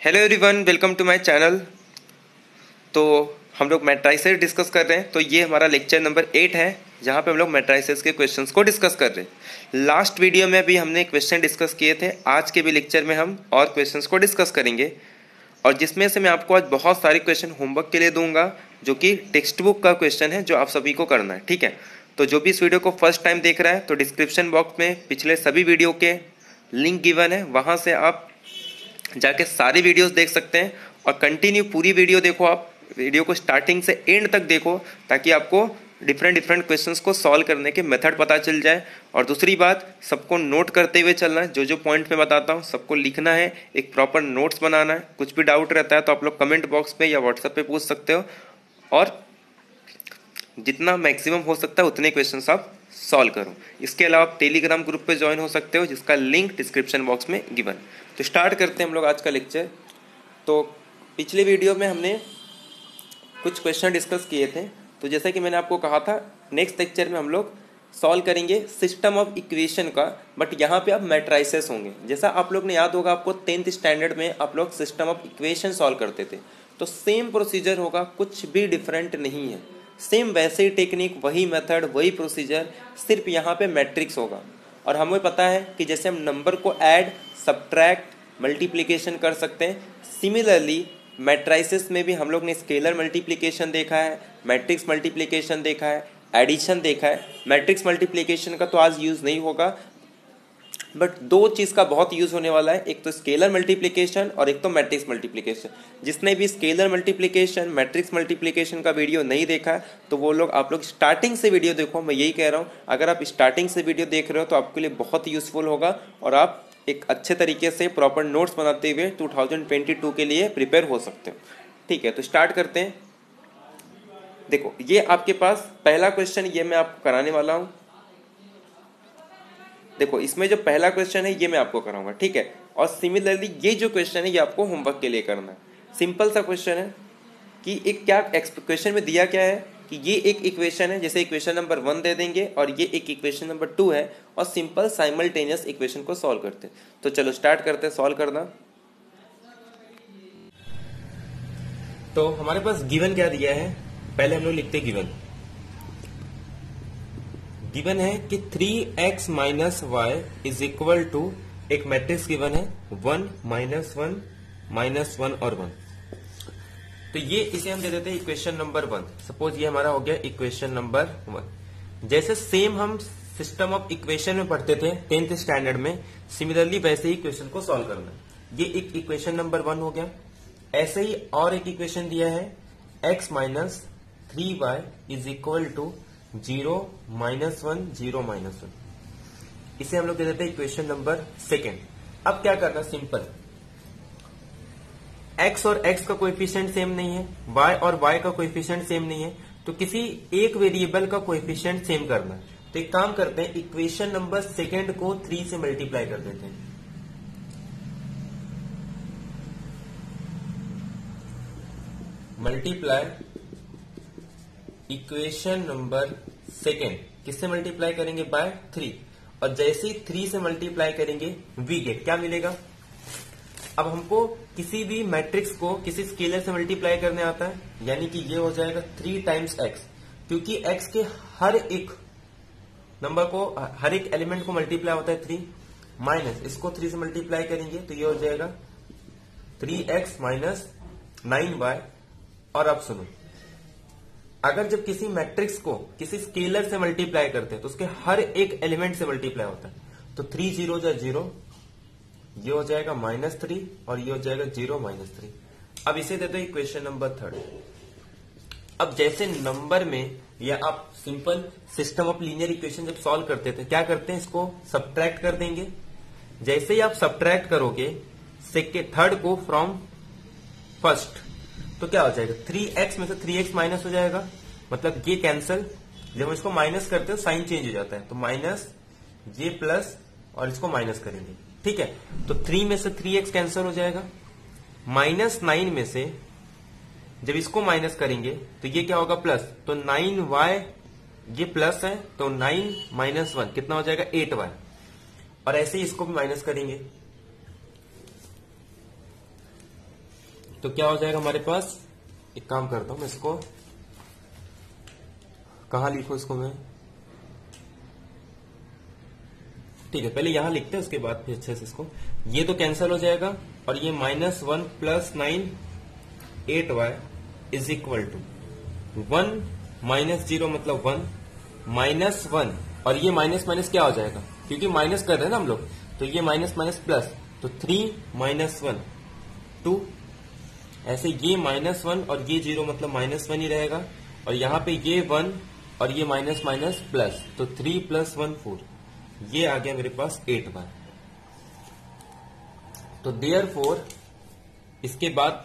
Hello everyone, welcome to my channel. तो हम लोग मैट्राइसेस डिस्कस कर रहे हैं। तो ये हमारा लेक्चर नंबर 8 है, जहाँ पे हम लोग मैट्राइसेस के क्वेश्चंस को डिस्कस कर रहे हैं। लास्ट वीडियो में भी हमने क्वेश्चन डिस्कस किए थे। आज के भी लेक्चर में हम और क्वेश्चंस को डिस्कस करेंगे, और जिसमें से मैं आपको आज बहुत सारे क्वेश्चन होमवर्क के लिए दूंगा, जो कि टेक्स्ट बुक का क्वेश्चन है, जो आप सभी को करना है। ठीक है, तो जो भी इस वीडियो को फर्स्ट टाइम देख रहा है, तो डिस्क्रिप्शन बॉक्स में पिछले सभी वीडियो के लिंक गिवन है, वहाँ से आप जाके सारी वीडियोस देख सकते हैं। और कंटिन्यू पूरी वीडियो देखो, आप वीडियो को स्टार्टिंग से एंड तक देखो, ताकि आपको डिफरेंट क्वेश्चंस को सॉल्व करने के मेथड पता चल जाए। और दूसरी बात, सबको नोट करते हुए चलना है। जो जो पॉइंट मैं बताता हूँ सबको लिखना है, एक प्रॉपर नोट्स बनाना है। कुछ भी डाउट रहता है तो आप लोग कमेंट बॉक्स पे या व्हाट्सएप पे पूछ सकते हो, और जितना मैक्सिमम हो सकता है उतने क्वेश्चंस आप सॉल्व करो। इसके अलावा आप टेलीग्राम ग्रुप पे ज्वाइन हो सकते हो, जिसका लिंक डिस्क्रिप्शन बॉक्स में गिवन। तो स्टार्ट करते हैं हम लोग आज का लेक्चर। तो पिछले वीडियो में हमने कुछ क्वेश्चन डिस्कस किए थे। तो जैसा कि मैंने आपको कहा था, नेक्स्ट लेक्चर में हम लोग सॉल्व करेंगे सिस्टम ऑफ इक्वेशन का, बट यहाँ पे अब मैट्राइसेस होंगे। जैसा आप लोग ने याद होगा, आपको 10th स्टैंडर्ड में आप लोग सिस्टम ऑफ इक्वेशन सॉल्व करते थे, तो सेम प्रोसीजर होगा, कुछ भी डिफरेंट नहीं है। सेम वैसे ही टेक्निक, वही मेथड, वही प्रोसीजर, सिर्फ यहाँ पे मैट्रिक्स होगा। और हमें पता है कि जैसे हम नंबर को ऐड, सब्ट्रैक्ट, मल्टीप्लिकेशन कर सकते हैं, सिमिलरली मैट्राइसेस में भी हम लोग ने स्केलर मल्टीप्लिकेशन देखा है, मैट्रिक्स मल्टीप्लिकेशन देखा है, एडिशन देखा है। मैट्रिक्स मल्टीप्लिकेशन का तो आज यूज़ नहीं होगा, बट दो चीज़ का बहुत यूज़ होने वाला है, एक तो स्केलर मल्टीप्लिकेशन और एक तो मैट्रिक्स मल्टीप्लिकेशन। जिसने भी स्केलर मल्टीप्लिकेशन, मैट्रिक्स मल्टीप्लिकेशन का वीडियो नहीं देखा है, तो वो लोग, आप लोग स्टार्टिंग से वीडियो देखो। मैं यही कह रहा हूँ, अगर आप स्टार्टिंग से वीडियो देख रहे हो तो आपके लिए बहुत यूज़फुल होगा, और आप एक अच्छे तरीके से प्रॉपर नोट्स बनाते हुए 2022 के लिए प्रिपेयर हो सकते हो। ठीक है, तो स्टार्ट करते हैं। देखो, ये आपके पास पहला क्वेश्चन, ये मैं आपको कराने वाला हूँ। देखो, इसमें जो पहला क्वेश्चन है ये मैं आपको कराऊंगा, ठीक है। और सिमिलरली ये जो क्वेश्चन है ये आपको होमवर्क के लिए करना है। सिंपल सा क्वेश्चन है कि एक क्या क्वेश्चन में दिया क्या है कि ये एक इक्वेशन है, जैसे इक्वेशन नंबर 1 दे देंगे, और ये एक इक्वेशन नंबर 2 है, और सिंपल साइमल्टेनियस इक्वेशन को सॉल्व करते हैं। तो चलो स्टार्ट करते हैं सॉल्व करना। तो हमारे पास गिवन क्या दिया है, पहले हम लोग लिखते हैं गिवन। गिवन है कि 3x minus Y is equal to, एक मैट्रिक्स गिवन है 1 माइनस 1 माइनस 1 और 1। तो ये इसे हम दे देते हैं इक्वेशन नंबर 1। सपोज ये हमारा हो गया इक्वेशन नंबर 1। जैसे सेम हम सिस्टम ऑफ इक्वेशन में पढ़ते थे 10th स्टैंडर्ड में, सिमिलरली वैसे ही इक्वेशन को सॉल्व करना है। ये एक इक्वेशन नंबर 1 हो गया। ऐसे ही और एक इक्वेशन दिया है, x minus 3y is equal to 0 minus 1 0 minus 1। इसे हम लोग दे देते हैं इक्वेशन नंबर 2। अब क्या करना, सिंपल, x और x का कोएफिशिएंट सेम नहीं है, y और y का कोएफिशिएंट सेम नहीं है, तो किसी एक वेरिएबल का कोएफिशिएंट सेम करना है। तो एक काम करते हैं, इक्वेशन नंबर 2 को 3 से मल्टीप्लाई कर देते हैं। मल्टीप्लाई इक्वेशन नंबर 2 किससे मल्टीप्लाई करेंगे, बाय 3। और जैसे ही 3 से मल्टीप्लाई करेंगे वी गेट क्या मिलेगा। अब हमको किसी भी मैट्रिक्स को किसी स्केलर से मल्टीप्लाई करने आता है, यानी कि ये हो जाएगा 3 टाइम्स x, क्योंकि x के हर एक नंबर को, हर एक एलिमेंट को मल्टीप्लाई होता है 3, माइनस इसको 3 से मल्टीप्लाई करेंगे तो ये हो जाएगा 3x माइनस 9y। और अब सुनो, अगर जब किसी मैट्रिक्स को किसी स्केलर से मल्टीप्लाई करते हैं तो उसके हर एक एलिमेंट से मल्टीप्लाई होता है, तो 3 0 जा 0, ये हो जाएगा -3, और ये हो जाएगा 0 -3। अब इसे देते हैं इक्वेशन नंबर 3। अब जैसे नंबर में, या आप simple system of linear equation जब सॉल्व करते थे, क्या करते हैं, इसको सब्ट्रैक्ट कर देंगे। जैसे ही आप सब्ट्रैक्ट करोगे थर्ड को फ्रॉम फर्स्ट, तो क्या हो जाएगा, 3x में से 3x माइनस हो जाएगा, मतलब ये कैंसल। जब हम इसको माइनस करते हैं साइन चेंज हो जाता है, तो माइनस ये प्लस, और इसको माइनस करेंगे, ठीक है। तो 3 में से 3x कैंसल हो जाएगा, -9 में से जब इसको माइनस करेंगे तो ये क्या होगा, प्लस। तो 9y, ये प्लस है, तो 9 माइनस 1 कितना हो जाएगा, 8y। और ऐसे ही इसको भी माइनस करेंगे, तो क्या हो जाएगा हमारे पास, एक काम करता हूं मैं, इसको कहां लिखूं इसको मैं, ठीक है पहले यहां लिखते हैं उसके बाद फिर अच्छे से इसको, ये तो कैंसिल हो जाएगा और ये -1 + 9 8y इज इक्वल टू 1 -0 मतलब 1 -1 और ये माइनस माइनस क्या हो जाएगा, क्योंकि माइनस कर रहे हैं ना हम लोग, तो ये माइनस माइनस प्लस, तो 3 -1 2, ऐसे ये -1 और ये 0 मतलब -1 ही रहेगा, और यहां पे ये 1 और ये माइनस माइनस प्लस, तो 3 + 1 4, ये आ गया मेरे पास 8 बार। तो देयरफॉर इसके बाद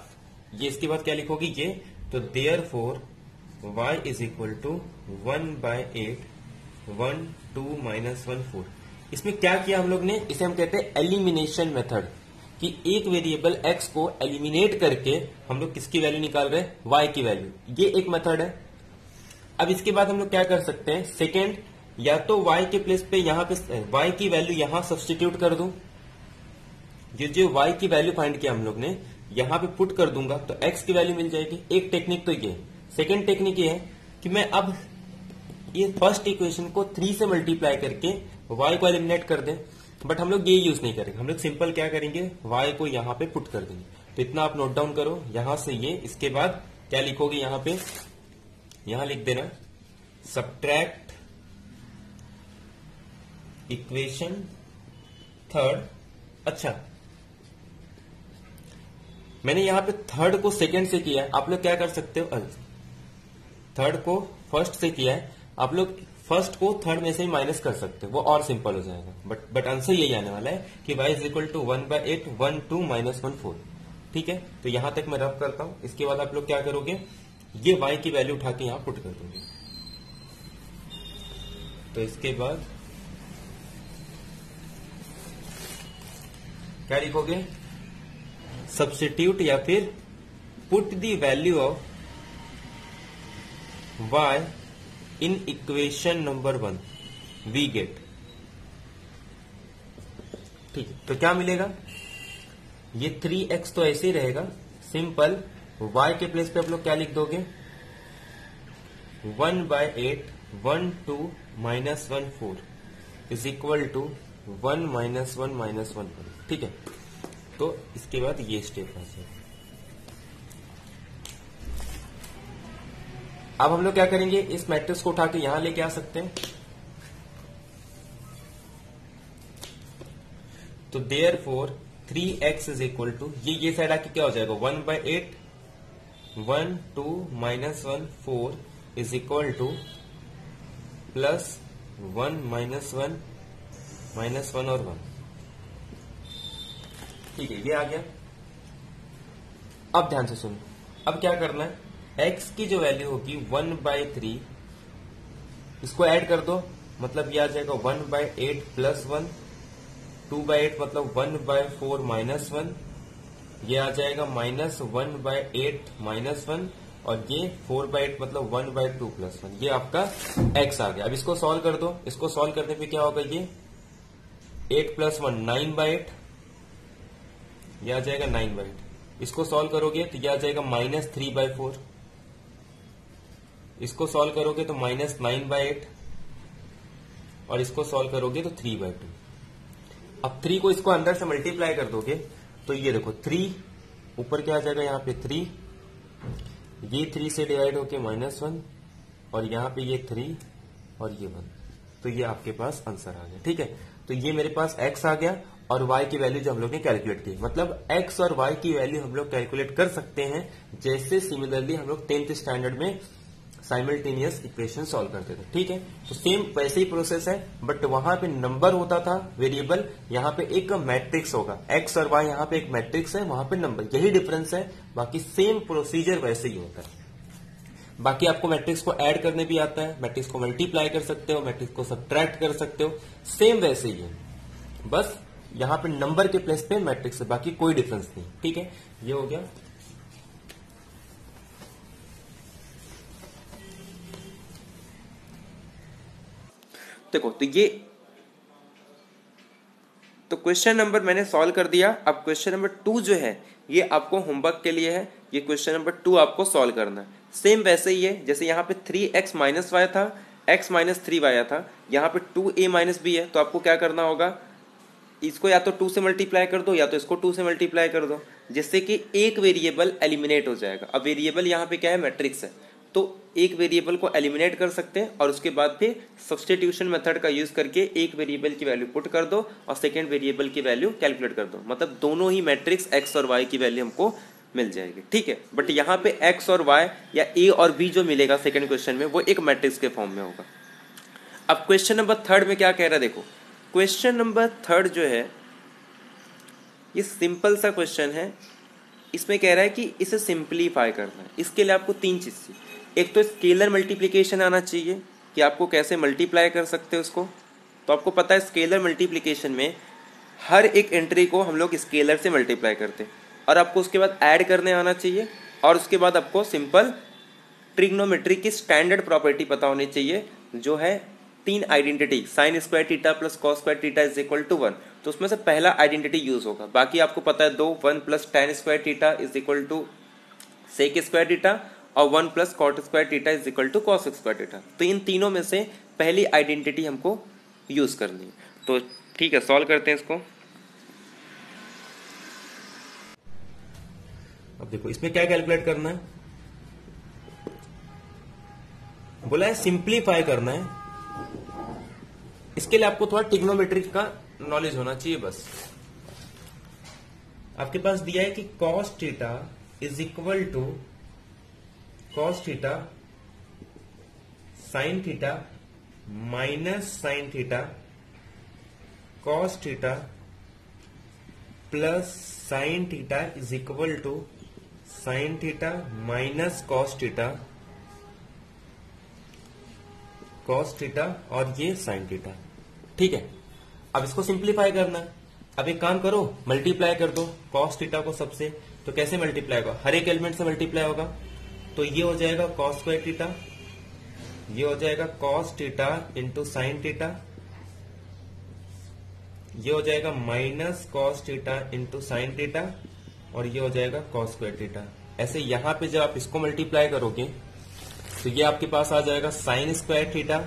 ये, इसके बाद क्या लिखोगी ये, तो therefore y is equal to 1/8 1 2 -1 4। इसमें क्या किया हम लोग ने, इसे हम कहते हैं एलिमिनेशन मेथड, कि एक वेरिएबल x को एलिमिनेट करके हम लोग किसकी वैल्यू निकाल रहे हैं, y की वैल्यू, ये एक मेथड है। अब इसके बाद हम लोग क्या कर सकते हैं, सेकेंड, या तो y के प्लेस पे यहां पे y की वैल्यू यहां सब्सटीट्यूट कर दूं, ये जो y की वैल्यू फाइंड किया हम लोग ने यहां पे पुट कर दूंगा तो x की वैल्यू मिल जाएगी। एक टेक्निक तो ये, सेकेंड टेक्निक ये है कि मैं अब ये फर्स्ट इक्वेशन को 3 से मल्टीप्लाई करके y को एलिमिनेट कर दें, बट हम लोग ये यूज नहीं करेंगे, हम लोग सिंपल क्या करेंगे, y को यहां पे पुट कर देंगे। तो इतना आप नोट डाउन करो, यहां से ये, इसके बाद क्या लिखोगे यहां पे, यहां लिख देना सब्ट्रैक्ट इक्वेशन थर्ड। अच्छा, मैंने यहां पे थर्ड को सेकंड से किया है, आप लोग क्या कर सकते हो, थर्ड को फर्स्ट से किया है, आप लोग फर्स्ट को थर्ड में से ही माइनस कर सकते हो, वो और सिंपल हो जाएगा, बट आंसर यही आने वाला है कि y इज इक्वल टू 1/8 1 2 -1 4। ठीक है, तो यहां तक मैं रफ करता हूं, इसके बाद आप लोग क्या करोगे, ये y की वैल्यू उठा के यहां पुट कर दोगे। तो इसके बाद क्या लिखोगे, सब्स्टिट्यूट या फिर put the value of y in equation number 1 we get. ठीक है, तो क्या मिलेगा, ये 3x तो ऐसे ही रहेगा सिंपल, y के प्लेस पे आप लोग क्या लिख दोगे, 1/8 1 2 -1 4 इज इक्वल टू 1 -1 -1 1। ठीक है, तो इसके बाद ये स्टेप आ जाएगा। अब हम लोग क्या करेंगे, इस मैट्रिक्स को उठा के यहां लेके आ सकते हैं, तो therefore 3x is equal to, ये साइड आके क्या हो जाएगा, 1/8 1 2 -1 4 इज इक्वल टू प्लस 1 -1 और 1। ठीक है, ये आ गया। अब ध्यान से सुनो, अब क्या करना है, x की जो वैल्यू होगी 1/3, इसको ऐड कर दो, मतलब ये आ जाएगा 1/8 + 1, 2/8 मतलब 1/4 -1, ये आ जाएगा -1/8 -1, और ये 4/8 मतलब 1/2 + 1, ये आपका x आ गया। अब इसको सॉल्व कर दो, इसको सॉल्व करने पे क्या होगा, ये 8 + 1 9/8, ये आ जाएगा 9/8। इसको सॉल्व करोगे तो ये आ जाएगा -3/4, इसको सॉल्व करोगे तो -9/8, और इसको सॉल्व करोगे तो 3/2। अब 3 को इसको अंदर से मल्टीप्लाई कर दोगे तो ये देखो 3 ऊपर क्या आ जाएगा, यहाँ पे 3, ये 3 से डिवाइड होके -1, और यहाँ पे ये 3 और ये 1, तो ये आपके पास आंसर आ गया। ठीक है, तो ये मेरे पास x आ गया, और y की वैल्यू जो हम लोग ने कैलकुलेट की, मतलब x और y की वैल्यू हम लोग कैलकुलेट कर सकते हैं, जैसे सिमिलरली हम लोग 10th स्टैंडर्ड में साइमल्टेनियस इक्वेशन सॉल्व करते थे। ठीक है, तो सेम वैसे ही प्रोसेस है, बट वहां पे नंबर होता था वेरिएबल, यहाँ पे एक मैट्रिक्स होगा, x और y यहाँ पे एक मैट्रिक्स है, वहां पे नंबर, यही डिफरेंस है, बाकी सेम प्रोसीजर वैसे ही होता है। बाकी आपको मैट्रिक्स को ऐड करने भी आता है, मैट्रिक्स को मल्टीप्लाई कर सकते हो, मैट्रिक्स को सब्ट्रैक्ट कर सकते हो, सेम वैसे ही है, बस यहां पे नंबर के प्लेस पे मैट्रिक्स है, बाकी कोई डिफरेंस नहीं। ठीक है, ये हो गया। देखो, तो क्वेश्चन नंबर मैंने सॉल्व कर दिया। अब क्वेश्चन नंबर 2 जो है ये आपको होमवर्क के लिए है, ये क्वेश्चन नंबर 2 आपको सॉल्व करना है। सेम वैसे ही है जैसे यहाँ पे 3x माइनस वाई था, x माइनस 3y आया था, यहाँ पे 2a माइनस बी है, तो आपको क्या करना होगा, इसको या तो 2 से मल्टीप्लाई कर दो या तो इसको 2 से मल्टीप्लाई कर दो, जिससे कि एक वेरिएबल एलिमिनेट हो जाएगा। अब वेरिएबल यहाँ पे क्या है, मैट्रिक्स है, तो एक वेरिएबल को एलिमिनेट कर सकते हैं और उसके बाद फिर सब्स्टिट्यूशन मेथड का यूज करके एक वेरिएबल की वैल्यू पुट कर दो और सेकेंड वेरिएबल की वैल्यू कैलकुलेट कर दो, मतलब दोनों ही मैट्रिक्स x और y की वैल्यू हमको मिल जाएगी। ठीक है, बट यहाँ पे x और y या a और b जो मिलेगा सेकेंड क्वेश्चन में वो एक मैट्रिक्स के फॉर्म में होगा। अब क्वेश्चन नंबर 3 में क्या कह रहा है, देखो क्वेश्चन नंबर 3 जो है ये सिंपल सा क्वेश्चन है। इसमें कह रहा है कि इसे सिंप्लीफाई करना है। इसके लिए आपको 3 चीज चाहिए। एक तो स्केलर मल्टीप्लिकेशन आना चाहिए कि आपको कैसे मल्टीप्लाई कर सकते हो उसको। तो आपको पता है स्केलर मल्टीप्लिकेशन में हर एक एंट्री को हम लोग स्केलर से मल्टीप्लाई करते हैं, और आपको उसके बाद ऐड करने आना चाहिए, और उसके बाद आपको सिंपल ट्रिग्नोमेट्री की स्टैंडर्ड प्रॉपर्टी पता होनी चाहिए, जो है 3 identity, sine square theta plus cos square theta is equal to 1। तो उसमें से पहला आइडेंटिटी यूज होगा, बाकी आपको पता है 2, 1 plus tan square theta is equal to sec square theta और 1 plus cot square theta is equal to cos square theta. तो इन तीनों में से पहली आइडेंटिटी हमको यूज करनी है। तो ठीक है, सॉल्व करते हैं इसको। अब देखो इसमें क्या कैलकुलेट करना है, बोला है सिंप्लीफाई करना है। इसके लिए आपको थोड़ा ट्रिग्नोमेट्रिक का नॉलेज होना चाहिए बस। आपके पास दिया है कि cos theta is equal to cos theta sine theta minus sine theta cos theta plus sine theta is equal to sine theta minus cos theta और ये साइन थीटा। ठीक है, अब इसको सिंप्लीफाई करना है। अब एक काम करो, मल्टीप्लाई कर दो कॉस थीटा को सबसे। तो कैसे मल्टीप्लाई होगा, हर एक एलिमेंट से मल्टीप्लाई होगा। तो ये हो जाएगा कॉस स्क्वायर थीटा, ये हो जाएगा cos theta into sine theta, ये हो जाएगा minus cos theta into sine theta, और ये हो जाएगा कॉस स्क्वायर थीटा। ऐसे यहां पे जब आप इसको मल्टीप्लाई करोगे तो ये आपके पास आ जाएगा साइन स्क्वायर थीटा,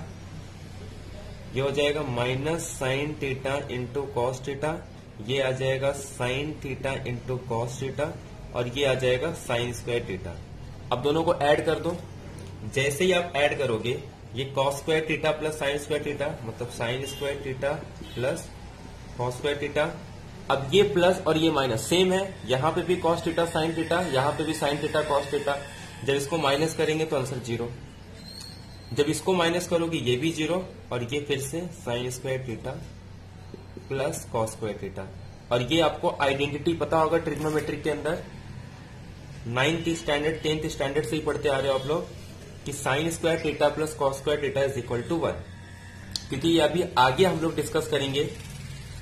ये हो जाएगा minus sine theta into cos theta, ये आ जाएगा sine theta into cos theta, और ये आ जाएगा साइन स्क्वायर थीटा। अब दोनों को ऐड कर दो। जैसे ही आप ऐड करोगे ये cos square theta plus sine square theta, मतलब sine square theta plus cos square theta. अब ये प्लस और ये माइनस सेम है, यहां पे भी कॉस थीटा साइन थीटा, यहां पे भी साइन थीटा कॉस थीटा। जब इसको माइनस करेंगे तो आंसर 0, जब इसको माइनस करोगे ये भी 0, और ये फिर से sign square theta plus cos square theta. और ये आपको आइडेंटिटी पता होगा ट्रिग्नोमेट्रिक के अंदर, 9th स्टैंडर्ड 10th स्टैंडर्ड से ही पढ़ते आ रहे हो आप लोग, कि sine square theta plus cos square theta is equal to 1। क्योंकि ये अभी आगे हम लोग डिस्कस करेंगे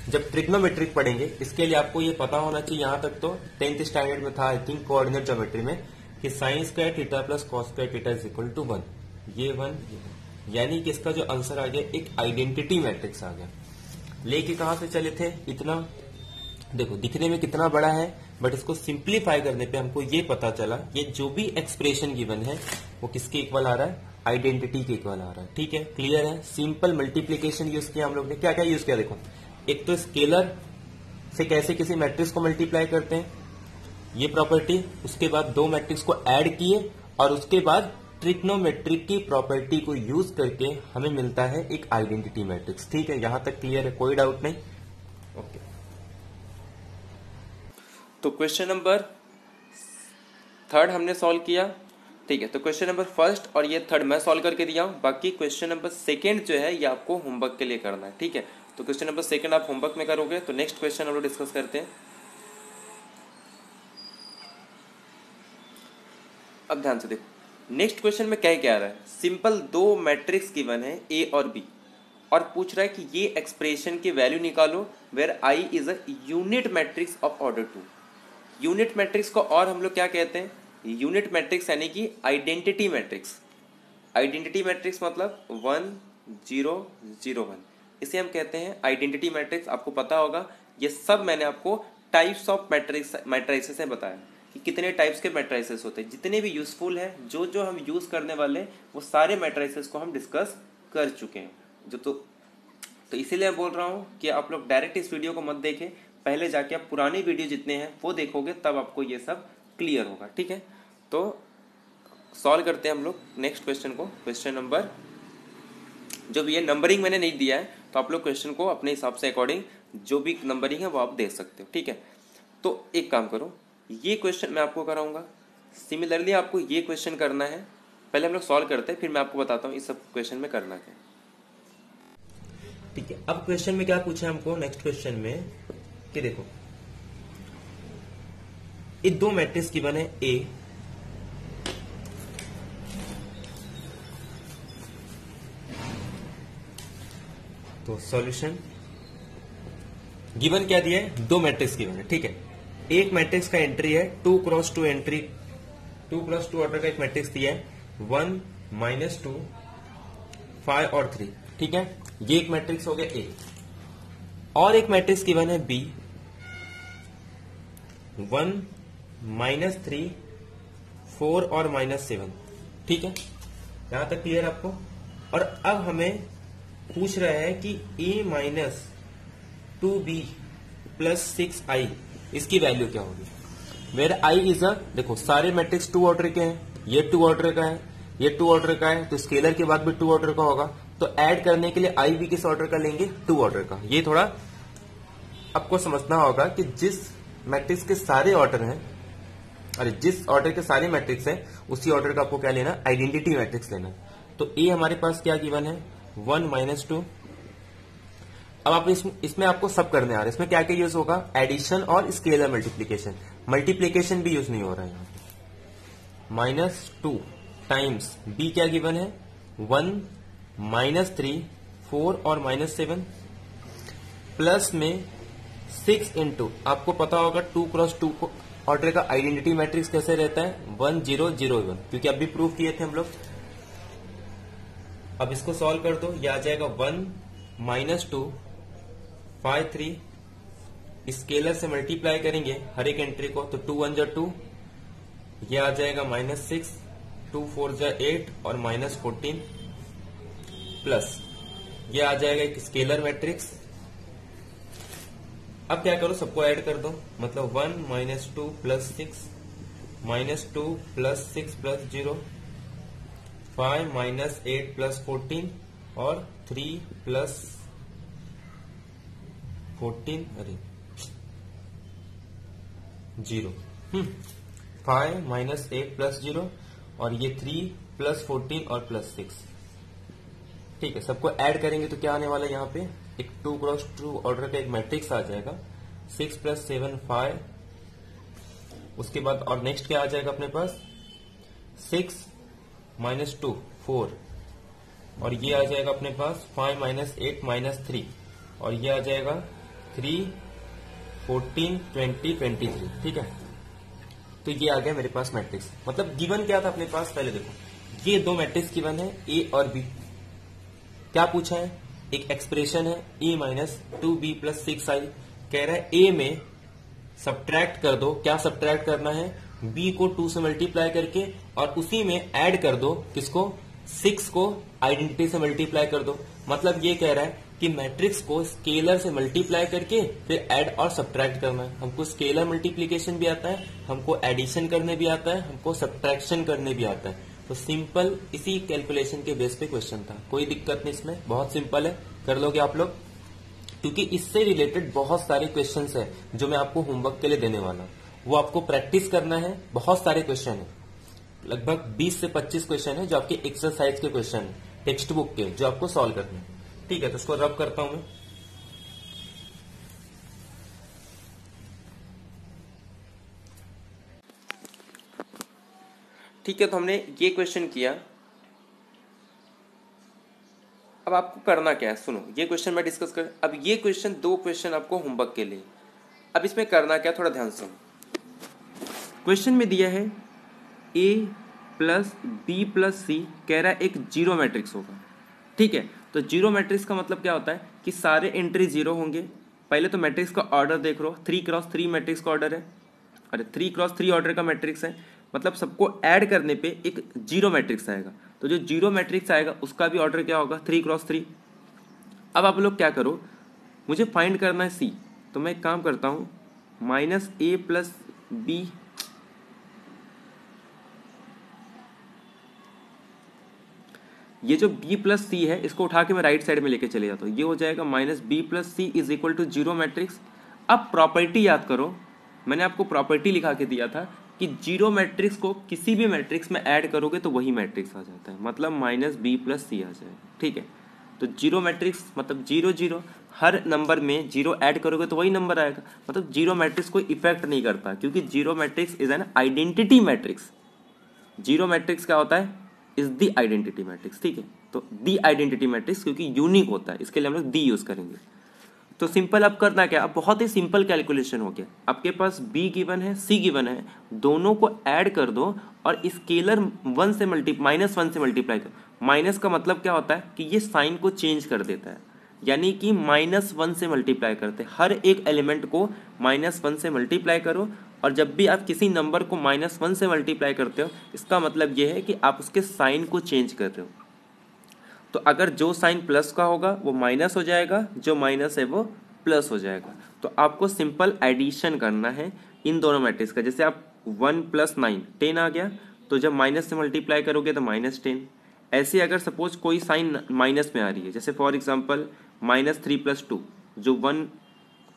जब ट्रिग्नोमेट्रिक पढ़ेंगे, इसके लिए आपको ये पता होना चाहिए। यहां तक तो 10th स्टैंडर्ड में था आई थिंक कोऑर्डिनेट ज्योमेट्री में, कि sine square theta plus cos square theta is equal to 1। ये 1, यानी कि इसका जो आंसर आ गया एक आइडेंटिटी मैट्रिक्स आ गया। लेके कहां से चले थे, इतना देखो दिखने में कितना बड़ा है, बट इसको सिंप्लीफाई करने पे हमको ये पता चला ये जो भी एक्सप्रेशन गिवन है वो किसके इक्वल आ रहा है, आइडेंटिटी के इक्वल आ रहा है। ठीक है, क्लियर है। सिंपल मल्टीप्लीकेशन यूज किया हम लोग ने। क्या क्या यूज किया देखो, एक तो स्केलर से कैसे किसी मैट्रिक्स को मल्टीप्लाई करते हैं ये प्रॉपर्टी, उसके बाद दो मैट्रिक्स को ऐड किए, और उसके बाद ट्रिग्नोमेट्रिक की प्रॉपर्टी को यूज करके हमें मिलता है एक आइडेंटिटी मैट्रिक्स। ठीक है, यहां तक क्लियर है, कोई डाउट नहीं। ओके, तो क्वेश्चन नंबर 3 हमने सॉल्व किया। ठीक है, तो क्वेश्चन नंबर 1 और ये 3 मैं सॉल्व करके दिया हूं। बाकी क्वेश्चन नंबर 2 जो है ये आपको होमवर्क के लिए करना है। ठीक है, तो क्वेश्चन नंबर 2 आप होमवर्क में करोगे। तो नेक्स्ट क्वेश्चन हम लोग डिस्कस करते हैं। अब ध्यान से देखो, नेक्स्ट क्वेश्चन में क्या आ रहा है, सिंपल 2 मैट्रिक्स गिवन है ए और बी, और पूछ रहा है कि ये एक्सप्रेशन की वैल्यू निकालो where I is a unit matrix of order 2। Unit matrix को और हम लोग क्या कहते हैं, यूनिट मैट्रिक्स यानी कि आइडेंटिटी मैट्रिक्स। आइडेंटिटी मैट्रिक्स मतलब 1 0 0 1, इसे हम कहते हैं आइडेंटिटी मैट्रिक्स। आपको पता होगा ये सब मैंने आपको टाइप्स ऑफ मैट्रिसेस है बताया कि कितने टाइप्स के मैट्रिसेस होते हैं, जितने भी यूजफुल है जो जो हम यूज करने वाले हैं वो सारे मैट्रिसेस को हम डिस्कस कर चुके हैं। जो तो इसीलिए मैं बोल रहा हूँ कि आप लोग डायरेक्ट इस वीडियो को मत देखें, पहले जाके आप पुरानी वीडियो जितने हैं वो देखोगे, तब आपको ये सब क्लियर होगा। ठीक है, तो सॉल्व करते हैं हम लोग नेक्स्ट क्वेश्चन को। क्वेश्चन नंबर, जो भी ये नंबरिंग मैंने नहीं दिया है तो आप लोग क्वेश्चन को अपने हिसाब से अकॉर्डिंग जो भी नंबरिंग है वो आप दे सकते हो। ठीक है, तो एक काम करो, ये क्वेश्चन मैं आपको कराऊंगा, सिमिलरली आपको ये क्वेश्चन करना है। पहले हम लोग सॉल्व करते हैं, फिर मैं आपको बताता हूँ इस सब क्वेश्चन में करना क्या। ठीक है, अब क्वेश्चन में क्या पूछा है हमको, नेक्स्ट क्वेश्चन में कि देखो ये दो मैट्रिक्स गिवन है ए, तो सॉल्यूशन गिवन क्या दिया है, दो मैट्रिक्स गिवन है। ठीक है, एक मैट्रिक्स का एंट्री है 2 क्रॉस 2 एंट्री, 2 क्रॉस 2 ऑर्डर का एक मैट्रिक्स दिया है 1 -2 5 और 3। ठीक है, ये एक मैट्रिक्स हो गया ए। और एक मैट्रिक्स गिवन है बी 1 -3 4 और -7। ठीक है, यहां तक क्लियर आपको। और अब हमें पूछ रहा है कि a - 2b + 6i इसकी वैल्यू क्या होगी। वेयर i इज अ, देखो सारे मैट्रिक्स 2 ऑर्डर के हैं, ये 2 ऑर्डर का है, ये 2 ऑर्डर का है, तो स्केलर के बाद भी 2 ऑर्डर का होगा, तो ऐड करने के लिए i भी किस ऑर्डर का लेंगे, 2 ऑर्डर का। ये थोड़ा आपको समझना होगा कि जिस मैट्रिक्स के सारे ऑर्डर हैं, अरे जिस ऑर्डर के सारे मैट्रिक्स हैं उसी ऑर्डर का आपको क्या लेना, आइडेंटिटी मैट्रिक्स लेना। तो ए हमारे पास क्या गिवन है 1 - 2। अब आप इसमें आपको सब करने आ रहे हैं, इसमें क्या क्या यूज होगा, एडिशन और स्केलर मल्टीप्लीकेशन। मल्टीप्लीकेशन भी यूज नहीं हो रहा है यहाँ पे। -2 टाइम्स बी क्या गिवन है 1 -3 4 और -7 प्लस में 6 इंटू, आपको पता होगा 2 क्रॉस 2 ऑर्डर का आइडेंटिटी मैट्रिक्स कैसे रहता है 1 0 0 1, क्योंकि अभी प्रूव किए थे हम लोग। अब इसको सॉल्व कर दो, ये आ जाएगा 1 -2 5 3, स्केलर से मल्टीप्लाई करेंगे हर एक एंट्री को, तो 2 1 2, ये आ जाएगा -6 2 4 8 और -14 प्लस ये आ जाएगा एक स्केलर मैट्रिक्स। अब क्या करो, सबको ऐड कर दो, मतलब 1 -2 + 6 -2 + 6 + 0 5 -8 + 14 और 3 + 14, अरे 0 5 -8 + 0 और ये 3 + 14 और +6। ठीक है, सबको ऐड करेंगे तो क्या आने वाला है यहाँ पे, एक 2 क्रॉस 2 ऑर्डर का एक मैट्रिक्स आ जाएगा 6 + 7 5। उसके बाद और नेक्स्ट क्या आ जाएगा अपने पास 6 - 2 4 और ये आ जाएगा अपने पास 5 -8 -3 और ये आ जाएगा 3 14 20 23। ठीक है, तो ये आ गया मेरे पास मैट्रिक्स। मतलब गिवन क्या था अपने पास, पहले देखो ये दो मैट्रिक्स गिवन है ए और बी। क्या पूछा है, एक एक्सप्रेशन है a - 2b + 6i, कह रहा है a में सब्ट्रैक्ट कर दो, क्या सब्ट्रैक्ट करना है, b को 2 से मल्टीप्लाई करके और उसी में ऐड कर दो किसको, 6 को आइडेंटिटी से मल्टीप्लाई कर दो। मतलब ये कह रहा है कि मैट्रिक्स को स्केलर से मल्टीप्लाई करके फिर ऐड और सब्ट्रैक्ट करना है। हमको स्केलर मल्टीप्लीकेशन भी आता है, हमको एडिशन करने भी आता है, हमको सब्ट्रैक्शन करने भी आता है। तो सिंपल इसी कैलकुलेशन के बेस पे क्वेश्चन था, कोई दिक्कत नहीं इसमें, बहुत सिंपल है, कर लोगे आप लोग। क्योंकि इससे रिलेटेड बहुत सारे क्वेश्चंस है जो मैं आपको होमवर्क के लिए देने वाला हूं, वो आपको प्रैक्टिस करना है। बहुत सारे क्वेश्चन है, लगभग 20 से 25 क्वेश्चन है जो आपके एक्सरसाइज के क्वेश्चन है, टेक्स्ट बुक के, जो आपको सॉल्व करने हैं। ठीक है, तो इसको रब करता हूं मैं। ठीक है, तो हमने ये क्वेश्चन किया। अब आपको करना क्या है, सुनो, ये क्वेश्चन मैं डिस्कस कर, अब ये क्वेश्चन 2 क्वेश्चन आपको होमवर्क के लिए। अब इसमें करना क्या, थोड़ा ध्यान सुनो। क्वेश्चन में दिया है a + b + c, कह रहा है एक जीरो मैट्रिक्स होगा। ठीक है, तो जीरो मैट्रिक्स का मतलब क्या होता है कि सारे एंट्री जीरो होंगे पहले तो मैट्रिक्स का ऑर्डर देख लो, 3x3 मैट्रिक्स का ऑर्डर है, अरे 3x3 ऑर्डर का मैट्रिक्स है, मतलब सबको ऐड करने पे एक जीरो मैट्रिक्स आएगा। तो जो जीरो मैट्रिक्स आएगा उसका भी ऑर्डर क्या होगा, 3x3। अब आप लोग क्या करो, मुझे फाइंड करना है सी, तो मैं एक काम करता हूँ, -a + b, ये जो b + c है इसको उठा के मैं राइट साइड में लेके चले जाता हूँ, ये हो जाएगा -b + c = जीरो मैट्रिक्स। अब प्रॉपर्टी याद करो, मैंने आपको प्रॉपर्टी लिखा के दिया था कि जीरो मैट्रिक्स को किसी भी मैट्रिक्स में ऐड करोगे तो वही मैट्रिक्स आ जाता है, मतलब -b + c आ जाएगा, ठीक है। तो जीरो मैट्रिक्स मतलब 0 0, हर नंबर में जीरो ऐड करोगे तो वही नंबर आएगा, मतलब जीरो मैट्रिक्स कोई इफेक्ट नहीं करता, क्योंकि zero matrix is an identity matrix. Zero matrix क्या होता है, इज द आइडेंटिटी मैट्रिक्स, ठीक है। तो दी आइडेंटिटी मैट्रिक्स क्योंकि यूनिक होता है, इसके लिए हम लोग दी यूज करेंगे। तो सिंपल अब करना क्या, अब बहुत ही सिंपल कैलकुलेशन हो गया, आपके पास b गिवन है, c गिवन है, दोनों को ऐड कर दो और स्केलर -1 से मल्टीप्लाई करो। माइनस का मतलब क्या होता है कि ये साइन को चेंज कर देता है, यानी कि -1 से मल्टीप्लाई करते हैं, हर एक एलिमेंट को -1 से मल्टीप्लाई करो। और जब भी आप किसी नंबर को -1 से मल्टीप्लाई करते हो इसका मतलब ये है कि आप उसके साइन को चेंज कर रहे हो। तो अगर जो साइन प्लस का होगा वो माइनस हो जाएगा, जो माइनस है वो प्लस हो जाएगा। तो आपको सिंपल एडिशन करना है इन दोनों मैट्रिक्स का। जैसे आप 1 + 9 10 आ गया, तो जब माइनस से मल्टीप्लाई करोगे तो -10। ऐसे अगर सपोज कोई साइन माइनस में आ रही है, जैसे फॉर एग्जांपल -3 + 2, जो 1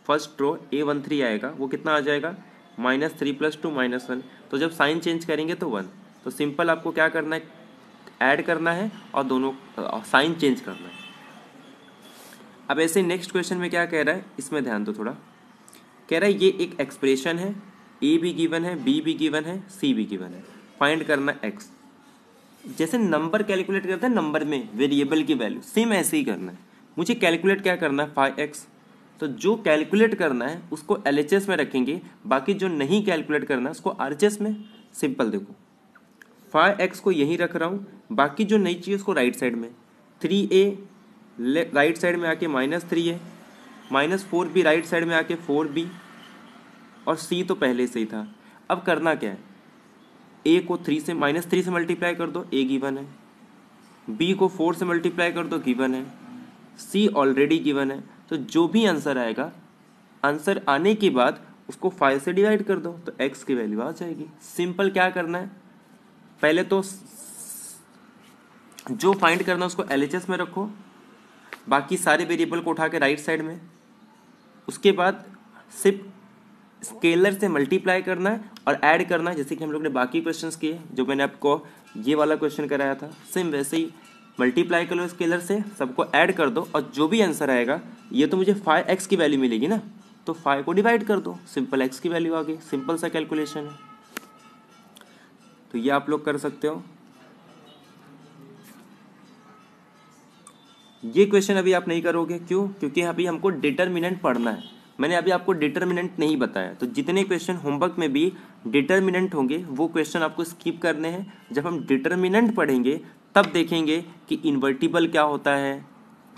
फर्स्ट रो A13 आएगा वो कितना आ जाएगा, -3 + 2 -1। तो जब साइन चेंज करेंगे तो 1। तो सिंपल आपको क्या करना है, ऐड करना है और दोनों साइन चेंज करना है। अब ऐसे नेक्स्ट क्वेश्चन में क्या कह रहा है, इसमें ध्यान दो थोड़ा। कह रहा है ये एक एक्सप्रेशन है, a भी गिवन है, b भी गिवन है, c भी गिवन है, फाइंड करना x। जैसे नंबर कैलकुलेट करते हैं नंबर में वेरिएबल की वैल्यू, सेम ऐसे ही करना है। मुझे कैलकुलेट क्या करना है, 5x। तो जो कैलकुलेट करना है उसको LHS में रखेंगे, बाकी जो नहीं कैलकुलेट करना है उसको RHS में। सिंपल देखो, 5x को यहीं रख रहा हूँ, बाकी जो नई चीज़ उसको राइट साइड में, 3a राइट साइड में आके -3a, -4b राइट साइड में आके 4b, और c तो पहले से ही था। अब करना क्या है, a को -3 से मल्टीप्लाई कर दो, a गिवन है, b को 4 से मल्टीप्लाई कर दो, गिवन है, c ऑलरेडी गिवन है। तो जो भी आंसर आएगा, आंसर आने के बाद उसको 5 से डिवाइड कर दो तो x की वैल्यू आ जाएगी। सिंपल क्या करना है, पहले तो जो फाइंड करना है उसको LHS में रखो, बाकी सारे वेरिएबल को उठा के राइट साइड में, उसके बाद सिर्फ स्केलर से मल्टीप्लाई करना है और ऐड करना है, जैसे कि हम लोग ने बाकी क्वेश्चंस किए, जो मैंने आपको ये वाला क्वेश्चन कराया था, सेम वैसे ही मल्टीप्लाई कर लो स्केलर से, सबको ऐड कर दो और जो भी आंसर आएगा, ये तो मुझे 5x की वैल्यू मिलेगी ना, तो 5 को डिवाइड कर दो, सिंपल x की वैल्यू आ गई। सिंपल सा कैलकुलेशन है, तो ये आप लोग कर सकते हो। ये क्वेश्चन अभी आप नहीं करोगे, क्यों, क्योंकि अभी हमको डिटर्मिनेंट पढ़ना है। मैंने अभी आपको डिटर्मिनेंट नहीं बताया, तो जितने क्वेश्चन होमवर्क में भी डिटर्मिनेंट होंगे वो क्वेश्चन आपको स्किप करने हैं। जब हम डिटर्मिनेंट पढ़ेंगे तब देखेंगे कि इन्वर्टिबल क्या होता है,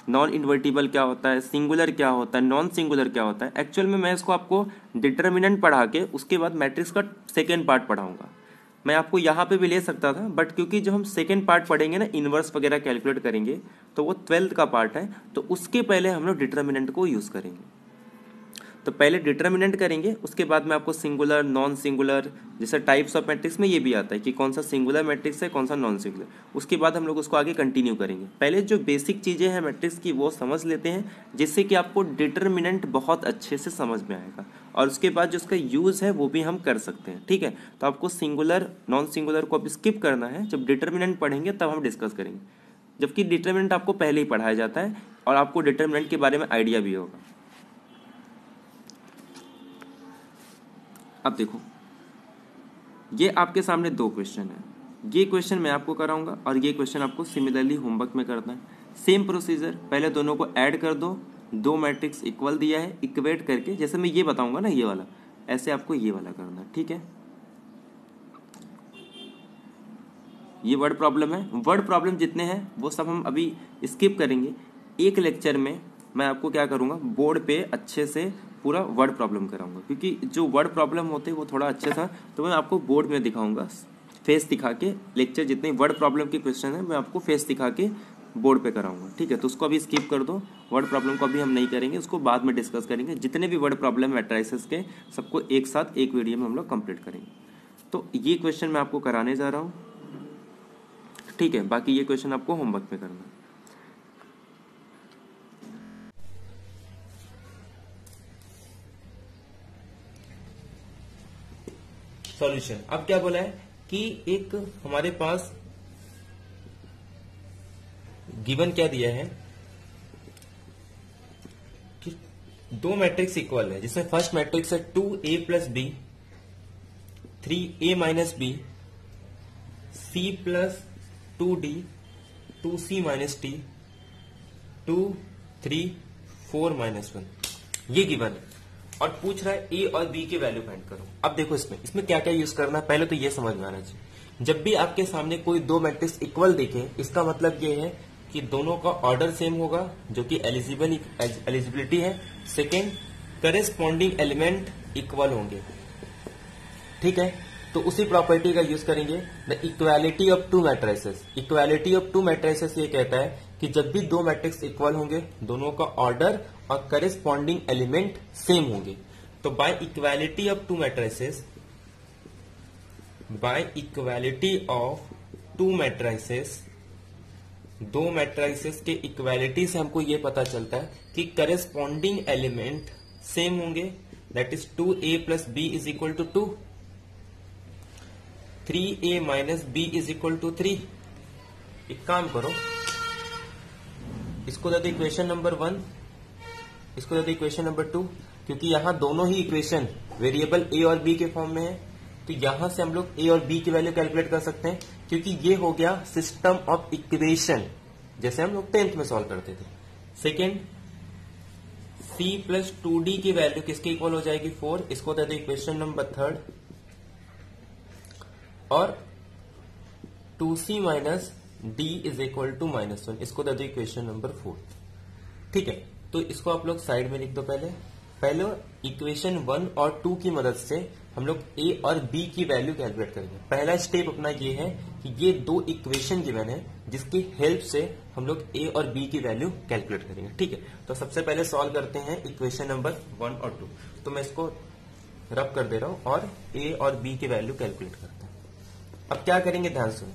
नॉन इन्वर्टिबल क्या होता है, सिंगुलर क्या होता है, नॉन सिंगुलर क्या होता है। एक्चुअल में मैं इसको आपको डिटर्मिनेंट पढ़ा के उसके बाद मैट्रिक्स का सेकेंड पार्ट पढ़ाऊंगा। मैं आपको यहाँ पे भी ले सकता था, बट क्योंकि जब हम सेकेंड पार्ट पढ़ेंगे ना, इन्वर्स वगैरह कैलकुलेट करेंगे, तो वो 12th का पार्ट है, तो उसके पहले हम लोग डिटर्मिनेंट को यूज़ करेंगे। तो पहले डिटर्मिनेंट करेंगे, उसके बाद में आपको सिंगुलर, नॉन सिंगुलर, जैसे टाइप्स ऑफ मैट्रिक्स में ये भी आता है कि कौन सा सिंगुलर मैट्रिक्स है, कौन सा नॉन सिंगुलर, उसके बाद हम लोग उसको आगे कंटिन्यू करेंगे। पहले जो बेसिक चीज़ें हैं मैट्रिक्स की वो समझ लेते हैं, जिससे कि आपको डिटर्मिनेंट बहुत अच्छे से समझ में आएगा, और उसके बाद जो उसका यूज़ है वो भी हम कर सकते हैं, ठीक है। तो आपको सिंगुलर, नॉन सिंगुलर को अब स्किप करना है, जब डिटर्मिनेंट पढ़ेंगे तब हम डिस्कस करेंगे, जबकि डिटर्मिनेंट आपको पहले ही पढ़ाया जाता है और आपको डिटर्मिनेंट के बारे में आइडिया भी होगा। अब देखो, ये आपके सामने दो क्वेश्चन है, ये क्वेश्चन मैं आपको कराऊंगा और ये क्वेश्चन आपको सिमिलरली होमवर्क में करना है। सेम प्रोसीजर, पहले दोनों को ऐड कर दो, दो मैट्रिक्स इक्वल दिया है, इक्वेट करके, जैसे मैं ये बताऊंगा ना ये वाला, ऐसे आपको ये वाला करना है, ठीक है। ये वर्ड प्रॉब्लम है, वर्ड प्रॉब्लम जितने हैं वो सब हम अभी स्किप करेंगे। एक लेक्चर में मैं आपको क्या करूँगा, बोर्ड पे अच्छे से पूरा वर्ड प्रॉब्लम कराऊंगा, क्योंकि जो वर्ड प्रॉब्लम होते हैं वो थोड़ा अच्छे सा, तो मैं आपको बोर्ड में दिखाऊंगा, फेस दिखा के। लेक्चर जितने वर्ड प्रॉब्लम के क्वेश्चन है मैं आपको फेस दिखा के बोर्ड पे कराऊंगा, ठीक है। तो उसको अभी स्किप कर दो, वर्ड प्रॉब्लम को अभी हम नहीं करेंगे, उसको बाद में डिस्कस करेंगे। जितने भी वर्ड प्रॉब्लम मैट्रिसेस के सबको एक साथ एक वीडियो में हम लोग कंप्लीट करेंगे। तो ये क्वेश्चन मैं आपको कराने जा रहा हूँ, ठीक है। बाकी ये क्वेश्चन आपको होमवर्क में करना है। सॉल्यूशन। अब क्या बोला है कि एक हमारे पास गिवन क्या दिया है कि दो मैट्रिक्स इक्वल है, जिसमें फर्स्ट मैट्रिक्स है 2a plus B, 3a minus B, c plus 2d, 2c minus T, 2 3 4 minus 1। ये गिवन है और पूछ रहा है a और b के वैल्यू फाइंड करो। अब देखो इसमें क्या क्या यूज करना है, पहले तो ये समझ में आना चाहिए। जब भी आपके सामने कोई दो मैट्रिक्स इक्वल दिखे, इसका मतलब ये है कि दोनों का ऑर्डर सेम होगा, जो कि एलिजिबिलिटी है। सेकेंड, करेस्पॉन्डिंग एलिमेंट इक्वल होंगे, ठीक है। तो उसी प्रॉपर्टी का यूज करेंगे, the equality of two matrices. Equality of two matrices ये कहता है कि जब भी दो मैट्रिक्स इक्वल होंगे, दोनों का ऑर्डर और करेस्पॉन्डिंग एलिमेंट सेम होंगे। तो by equality of two matrices, by equality of two matrices, दो मैट्रिसेस के इक्वालिटी से हमको ये पता चलता है कि करेस्पॉन्डिंग एलिमेंट सेम होंगे। That is 2a plus B is equal to 2, 3a minus B is equal to 3। एक काम करो, इसको दे दो इक्वेशन नंबर 1, इसको दे दो इक्वेशन नंबर 2, क्योंकि यहां दोनों ही इक्वेशन वेरिएबल a और b के फॉर्म में है। तो यहां से हम लोग a और b की वैल्यू कैलकुलेट कर सकते हैं, क्योंकि ये हो गया सिस्टम ऑफ इक्वेशन, जैसे हम लोग 10th में सॉल्व करते थे। सेकेंड, c प्लस 2d की वैल्यू किसके इक्वल हो जाएगी, 4। इसको दे दो इक्वेशन नंबर 3, और 2c minus d is equal to -1, इसको दे दो इक्वेशन नंबर 4, ठीक है। तो इसको आप लोग साइड में लिख दो। पहले इक्वेशन 1 और 2 की मदद से हम लोग a और b की वैल्यू कैलकुलेट करेंगे। पहला स्टेप अपना ये है कि ये दो इक्वेशन गिवन है, जिसकी हेल्प से हम लोग a और b की वैल्यू कैलकुलेट करेंगे, ठीक है। तो सबसे पहले सॉल्व करते हैं इक्वेशन नंबर 1 और 2। तो मैं इसको रब कर दे रहा हूं और a और b की वैल्यू कैलकुलेट करते हैं। अब क्या करेंगे, ध्यान सुनो।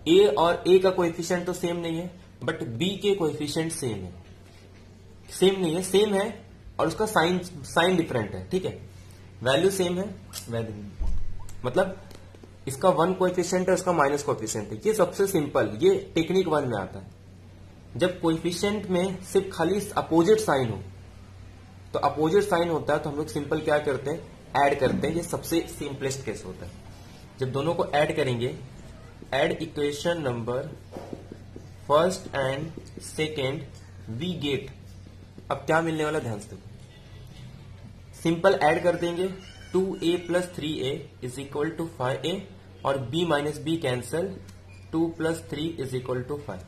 a और a का कोएफिशिएंट तो सेम नहीं है, बट b के कोएफिशिएंट सेम है। सेम नहीं है, सेम है और उसका साइन डिफरेंट है, ठीक है। वैल्यू सेम है, वैल्यू मतलब इसका 1 कोएफिशिएंट है, उसका माइनस कोएफिशिएंट है। ये सबसे सिंपल, ये टेक्निक 1 में आता है। जब कोएफिशिएंट में सिर्फ खाली अपोजिट साइन हो, तो अपोजिट साइन होता है तो हम लोग सिंपल क्या करते हैं, ऐड करते हैं। ये सबसे सिंपलेस्ट केस होता है। जब दोनों को ऐड करेंगे, add equation number first and second, we get, अब क्या मिलने वाला, ध्यान से सिंपल ऐड कर देंगे। 2a plus 3a is equal to 5a, और b minus B cancel, 2 plus 3 is equal to 5,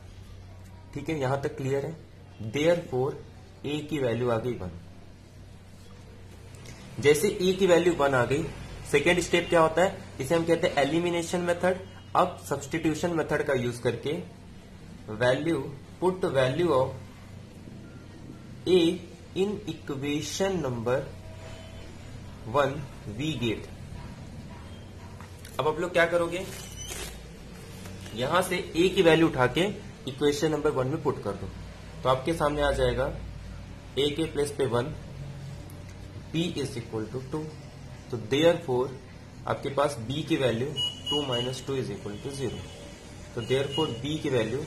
ठीक है। यहां तक क्लियर है। देयरफॉर a की वैल्यू आ गई 1। जैसे a की वैल्यू 1 आ गई, सेकेंड स्टेप क्या होता है, इसे हम कहते हैं एलिमिनेशन मेथड। अब सब्स्टिट्यूशन मेथड का यूज करके value, put value of a in equation number 1 we get. अब आप लोग क्या करोगे, यहां से a की वैल्यू उठा के इक्वेशन नंबर 1 में पुट कर दो, तो आपके सामने आ जाएगा a के प्लेस पे 1, b इज इक्वल टू 2। तो देयरफॉर आपके पास b की value 2 minus 2 is equal to 0। तो देयरफॉर b की वैल्यू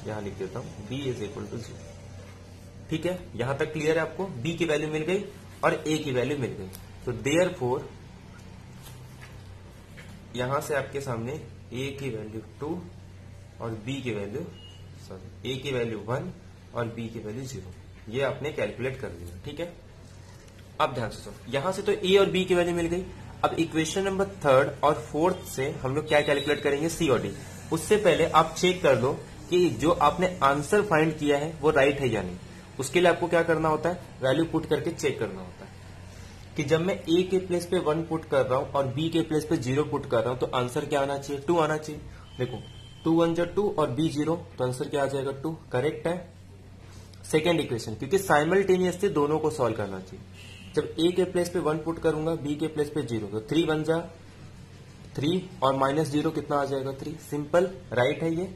यहां लिख देता हूं, b इज इक्वल टू 0, ठीक है। यहां तक क्लियर है आपको, b की वैल्यू मिल गई और a की वैल्यू मिल गई। तो देयरफॉर यहां से आपके सामने a की वैल्यू 2 और b की वैल्यू a की वैल्यू 1 और b की वैल्यू 0, ये आपने कैलकुलेट कर लिया, ठीक है। अब ध्यान से सुनो, यहां से तो a और b की वैल्यू मिल गई। अब इक्वेशन नंबर 3 और 4 से हम लोग क्या कैलकुलेट करेंगे, c और d। उससे पहले आप चेक कर लो कि जो आपने आंसर फाइंड किया है वो राइट है या नहीं। उसके लिए आपको क्या करना होता है, वैल्यू पुट करके चेक करना होता है कि जब मैं ए के प्लेस पे 1 पुट कर रहा हूं और बी के प्लेस पे 0 पुट कर रहा हूं तो आंसर क्या आना चाहिए, 2 आना चाहिए। देखो 2 1 जा 2 और बी 0, तो आंसर क्या आ जाएगा, 2। करेक्ट है। सेकेंड इक्वेशन, क्योंकि साइमल्टेनियसली दोनों को सॉल्व करना चाहिए। जब ए के प्लेस पे 1 पुट करूंगा, बी के प्लेस पे 0, तो 3 1 जा 3 और -0 कितना आ जाएगा, 3। सिंपल, राइट है ये।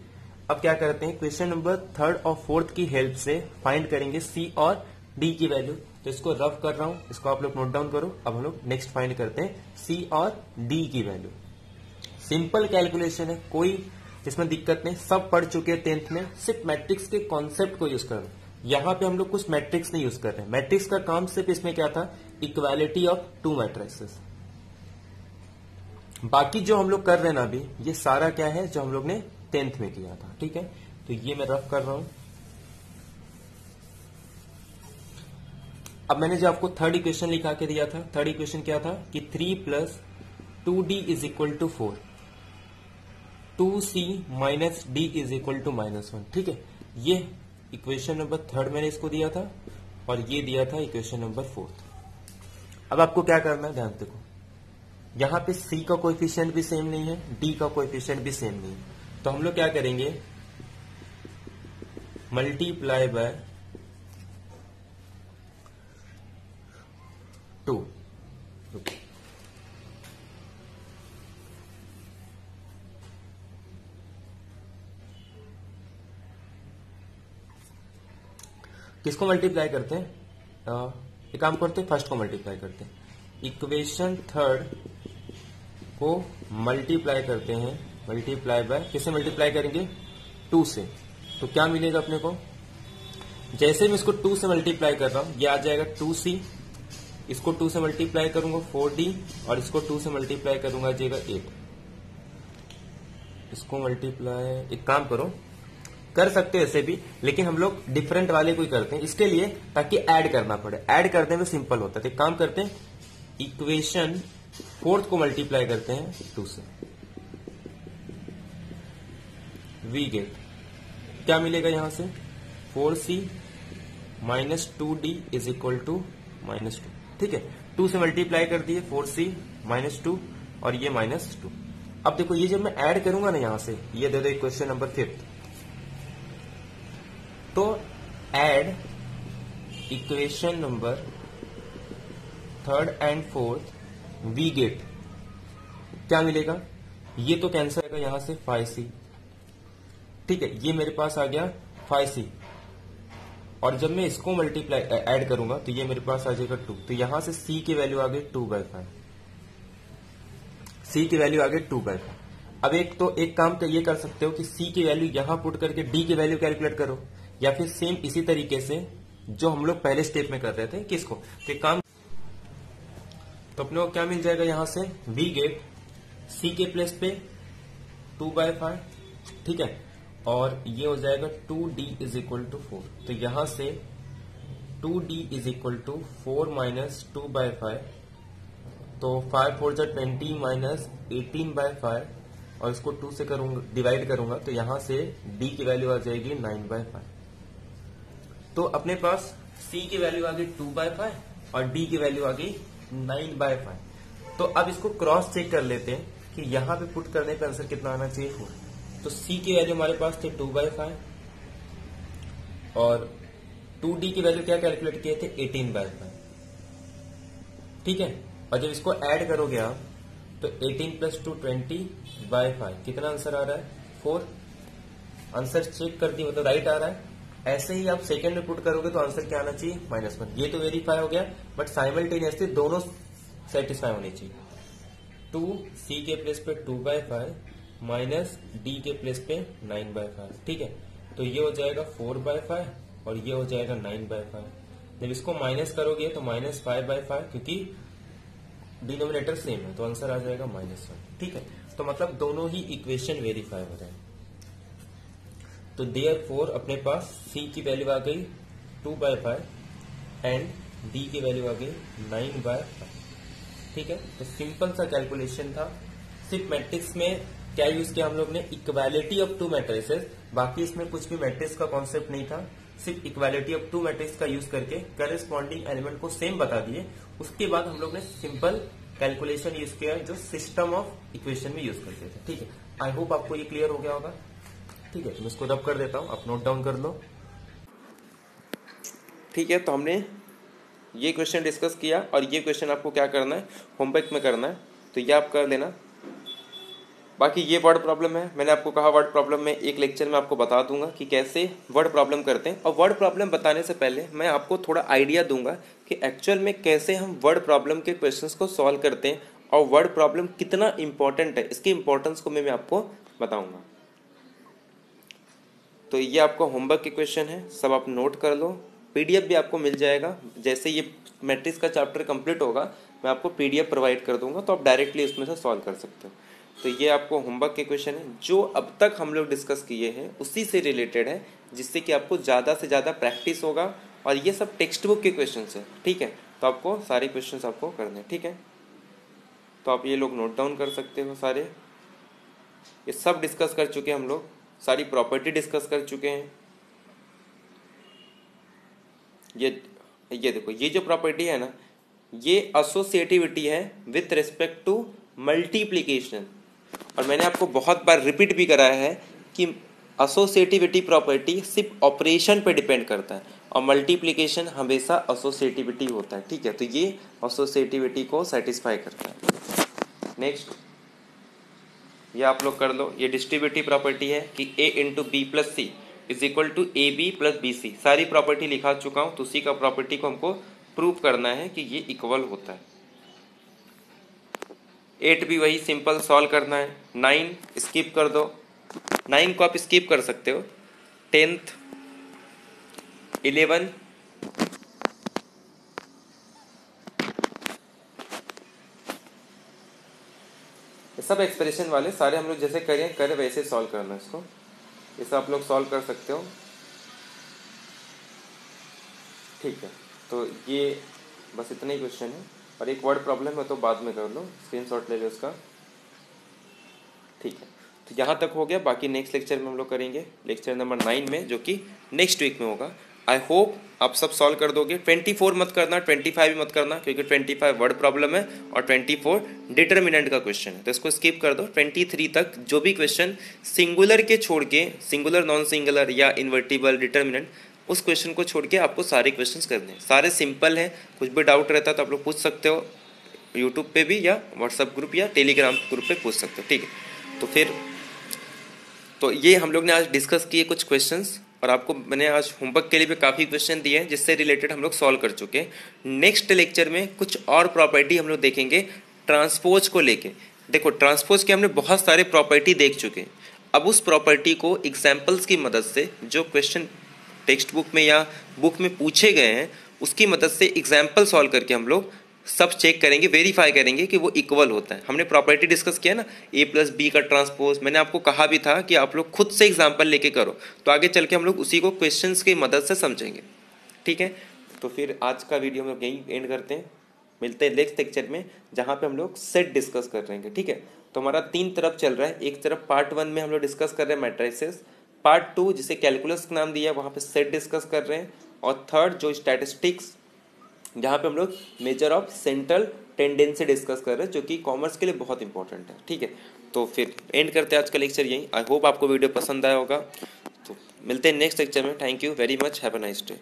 अब क्या करते हैं, क्वेश्चन नंबर 3rd और 4th की हेल्प से फाइंड करेंगे सी और डी की वैल्यू। तो इसको रफ कर रहा हूं, इसको आप लोग नोट डाउन करो। अब हम लोग नेक्स्ट फाइंड करते हैं सी और डी की वैल्यू। सिंपल कैलकुलेशन है, कोई इसमें दिक्कत नहीं, सब पढ़ चुके हैं 10th में। सिर्फ मैट्रिक्स के कॉन्सेप्ट को यूज करना। यहां पे हम लोग कुछ मैट्रिक्स नहीं यूज कर रहे हैं। मैट्रिक्स का काम सिर्फ इसमें क्या था, इक्वालिटी ऑफ 2 मैट्रिसेस। बाकी जो हम लोग कर रहे हैं ना अभी, ये सारा क्या है जो हम लोग ने 10th में किया था। ठीक है, तो ये मैं रफ कर रहा हूं। अब मैंने जो आपको 3rd इक्वेशन लिखा के दिया था, 3rd इक्वेशन क्या था कि 3 + 2d = 4, 2c - d = -1। ठीक है, ये इक्वेशन नंबर 3rd मैंने इसको दिया था और ये दिया था इक्वेशन नंबर 4th। अब आपको क्या करना है, ध्यान देखो, यहां पे c का कोएफिशिएंट भी सेम नहीं है, d का कोएफिशिएंट भी सेम नहीं है। तो हम लोग क्या करेंगे, मल्टीप्लाई बाय 2। किसको मल्टीप्लाई करते हैं, एक काम करते हैं, फर्स्ट को मल्टीप्लाई करते हैं। इक्वेशन 3rd को मल्टीप्लाई करते हैं, मल्टीप्लाई बाय, किससे मल्टीप्लाई करेंगे, 2 से। तो क्या मिलेगा अपने को, जैसे मैं इसको 2 से मल्टीप्लाई कर रहा हूं, ये आ जाएगा 2c, इसको 2 से मल्टीप्लाई करूंगा 4d और इसको 2 से मल्टीप्लाई करूंगा आ जाएगा 8। इसको मल्टीप्लाई, एक काम करो, कर सकते हो ऐसे भी, लेकिन हम लोग डिफरेंट वाले को ही करते हैं इसके लिए, ताकि ऐड करना पड़े। ऐड करने में सिंपल होता है। तो एक काम करते हैं, इक्वेशन 4th को मल्टीप्लाई करते हैं 2 से। वी गेट, क्या मिलेगा यहां से, 4c - 2d = -2। ठीक है, 2 से मल्टीप्लाई कर दिए, 4c - 2 और ये -2। अब देखो, ये जब मैं ऐड करूंगा ना यहां से, ये दे दो इक्वेशन नंबर 5th। तो add equation number 3rd and 4th, we get, क्या मिलेगा, ये तो कैंसिल होगा यहां से 5c। ठीक है, ये मेरे पास आ गया 5c और जब मैं इसको मल्टीप्लाई ऐड करूंगा तो ये मेरे पास आ जाएगा 2। तो यहां से c की वैल्यू आ गई 2/5, c की वैल्यू आ गई 2/5। अब एक काम तो ये कर सकते हो कि c की वैल्यू यहां पुट करके d की वैल्यू कैलकुलेट करो, या फिर सेम इसी तरीके से जो हम लोग पहले स्टेप में कर रहे थे, किसको, तो काम, तो अपने को क्या मिल जाएगा यहां से, वी गेट c के प्लेस पे 2/5। ठीक है, और ये हो जाएगा 2d = 4। तो यहां से 2d = 4 - 2/5, तो 5 4 जा 20 - 18/5 और इसको 2 से करूंगा, डिवाइड करूंगा, तो यहां से d की वैल्यू आ जाएगी 9/5। तो अपने पास c की वैल्यू आ गई 2/5 और d की वैल्यू आ गई 9/5। तो अब इसको क्रॉस चेक कर लेते हैं कि यहां पे पुट करने पे आंसर कितना आना चाहिए, 4। तो c की वैल्यू हमारे पास थे 2/5 और 2d की वैल्यू क्या कैलकुलेट किए थे, 18/5। ठीक है, और जब इसको ऐड करोगे आप तो 18 + 2 20/5, कितना आंसर आ रहा है, 4। आंसर चेक कर दी, मतलब राइट आ रहा है। ऐसे ही आप सेकंड में पुट करोगे तो आंसर क्या आना चाहिए, -1। ये तो वेरीफाई हो गया, बट साइमल्टेनियसली दोनों सेटिस्फाई होनी चाहिए। 2c के प्लेस पे 2/5 माइनस d के प्लेस पे 9/5। ठीक है, तो ये हो जाएगा 4/5 और ये हो जाएगा 9/5। जब इसको माइनस करोगे तो -5/5, क्योंकि डिनोमिनेटर सेम है, तो आंसर आ जाएगा -1। ठीक है, तो मतलब दोनों ही इक्वेशन वेरीफाई हो रहे हैं। तो देयरफॉर अपने पास c की वैल्यू आ गई 2/5 एंड d की वैल्यू आ गई 9/5। ठीक है, तो सिंपल सा कैलकुलेशन था। सिर्फ मैट्रिक्स में क्या यूज किया हम लोग ने, इक्वालिटी ऑफ 2 मैट्रिसेस। बाकी इसमें कुछ भी मैट्रिक्स का कॉन्सेप्ट नहीं था, सिर्फ इक्वालिटी ऑफ टू मैट्रिक्स का यूज करके करस्पॉन्डिंग एलिमेंट को सेम बता दिए। उसके बाद हम लोग ने सिंपल कैलकुलेशन यूज किया जो सिस्टम ऑफ इक्वेशन में यूज करते थे। ठीक है, आई होप आपको ये क्लियर हो गया होगा। ठीक है, तो मैं इसको रब कर देता हूं, आप नोट डाउन कर लो। ठीक है, तो हमने ये क्वेश्चन डिस्कस किया और ये क्वेश्चन आपको क्या करना है, होमवर्क में करना है, तो ये आप कर लेना। बाकी ये वर्ड प्रॉब्लम है, मैंने आपको कहा वर्ड प्रॉब्लम में एक लेक्चर में आपको बता दूंगा कि कैसे वर्ड प्रॉब्लम करते हैं। और वर्ड प्रॉब्लम बताने से पहले मैं आपको थोड़ा आइडिया दूंगा कि एक्चुअल में कैसे हम वर्ड प्रॉब्लम के क्वेश्चंस को सॉल्व करते हैं और वर्ड प्रॉब्लम कितना इंपॉर्टेंट है, इसकी इंपॉर्टेंस को मैं आपको बताऊंगा। तो ये आपको होमवर्क के क्वेश्चन है, सब आप नोट कर लो। पीडीएफ भी आपको मिल जाएगा, जैसे ये मैट्रिक्स का चैप्टर कंप्लीट होगा मैं आपको पीडीएफ प्रोवाइड कर दूंगा, तो आप डायरेक्टली उसमें से सॉल्व कर सकते हो। तो ये आपको होमवर्क के क्वेश्चन है, जो अब तक हम लोग डिस्कस किए हैं उसी से रिलेटेड है, जिससे कि आपको ज़्यादा से ज़्यादा प्रैक्टिस होगा। और ये सब टेक्स्ट बुक के क्वेश्चन है, ठीक है, तो आपको सारे क्वेश्चन आपको करने हैं। ठीक है, तो आप ये लोग नोट डाउन कर सकते हो सारे। ये सब डिस्कस कर चुके हैं हम लोग, सारी प्रॉपर्टी डिस्कस कर चुके हैं। ये देखो, ये जो प्रॉपर्टी है ना, ये एसोसिएटिविटी है विथ रिस्पेक्ट टू मल्टीप्लिकेशन। और मैंने आपको बहुत बार रिपीट भी कराया है कि एसोसिएटिविटी प्रॉपर्टी सिर्फ ऑपरेशन पे डिपेंड करता है और मल्टीप्लिकेशन हमेशा एसोसिएटिविटी होता है। ठीक है, तो ये एसोसिएटिविटी को सेटिस्फाई करता है। नेक्स्ट ये आप लोग कर लो, ये डिस्ट्रीब्यूटिव प्रॉपर्टी है कि a into B plus C is equal to A B plus B C. सारी प्रॉपर्टी लिखा चुका हूँ, तो उसी का प्रॉपर्टी को हमको प्रूव करना है कि ये इक्वल होता है। 8 भी वही सिंपल सॉल्व करना है। 9 स्किप कर दो, 9 को आप स्किप कर सकते हो। 10th 11 सब एक्सप्रेशन वाले सारे हम लोग जैसे करें वैसे सॉल्व करना है इसको। ये सब आप लोग सॉल्व कर सकते हो। ठीक है, तो ये बस इतना ही क्वेश्चन है और एक वर्ड प्रॉब्लम है तो बाद में कर लो, स्क्रीनशॉट ले लो उसका। ठीक है, तो यहाँ तक हो गया। बाकी नेक्स्ट लेक्चर में हम लोग करेंगे लेक्चर नंबर 9 में, जो कि नेक्स्ट वीक में होगा। आई होप आप सब सॉल्व कर दोगे। 24 मत करना, 25 भी मत करना, क्योंकि 25 वर्ड प्रॉब्लम है और 24 डिटर्मिनेंट का क्वेश्चन है, तो इसको स्किप कर दो। 23 तक जो भी क्वेश्चन सिंगुलर के छोड़ के, सिंगुलर नॉन सिंगुलर या इन्वर्टिबल डिटर्मिनेंट, उस क्वेश्चन को छोड़ के आपको सारे क्वेश्चंस करने हैं। सारे सिंपल हैं, कुछ भी डाउट रहता है तो आप लोग पूछ सकते हो यूट्यूब पे भी, या व्हाट्सएप ग्रुप या टेलीग्राम ग्रुप पे पूछ सकते हो। ठीक है, तो फिर तो ये हम लोग ने आज डिस्कस किए कुछ क्वेश्चंस, और आपको मैंने आज होमवर्क के लिए भी काफ़ी क्वेश्चन दिए हैं जिससे रिलेटेड हम लोग सॉल्व कर चुके हैं। नेक्स्ट लेक्चर में कुछ और प्रॉपर्टी हम लोग देखेंगे ट्रांसपोज को लेके। देखो, ट्रांसपोज के हमने बहुत सारे प्रॉपर्टी देख चुके हैं। अब उस प्रॉपर्टी को एग्जाम्पल्स की मदद से, जो क्वेश्चन टेक्स्ट बुक में या बुक में पूछे गए हैं उसकी मदद से एग्जाम्पल सॉल्व करके हम लोग सब चेक करेंगे, वेरीफाई करेंगे कि वो इक्वल होता है। हमने प्रॉपर्टी डिस्कस किया ना, a प्लस बी का ट्रांसपोज। मैंने आपको कहा भी था कि आप लोग खुद से एग्जाम्पल लेके करो, तो आगे चल के हम लोग उसी को क्वेश्चंस की मदद से समझेंगे। ठीक है, तो फिर आज का वीडियो में यहीं एंड करते हैं। मिलते हैं नेक्स्ट लेक्चर में, जहाँ पे हम लोग सेट डिस्कस कर रहे हैं। ठीक है, तो हमारा 3 तरफ चल रहा है। एक तरफ पार्ट 1 में हम लोग डिस्कस कर रहे हैं मैट्रिसेस, पार्ट 2 जिसे कैलकुलस का नाम दिया है वहाँ पे सेट डिस्कस कर रहे हैं, और थर्ड जो स्टैटिस्टिक्स, जहाँ पे हम लोग measure of central tendency discuss कर रहे हैं, जो कि कॉमर्स के लिए बहुत इंपॉर्टेंट है। ठीक है, तो फिर एंड करते हैं आज का लेक्चर यहीं। आई होप आपको वीडियो पसंद आया होगा, तो मिलते हैं नेक्स्ट लेक्चर में। Thank you very much, have a nice day.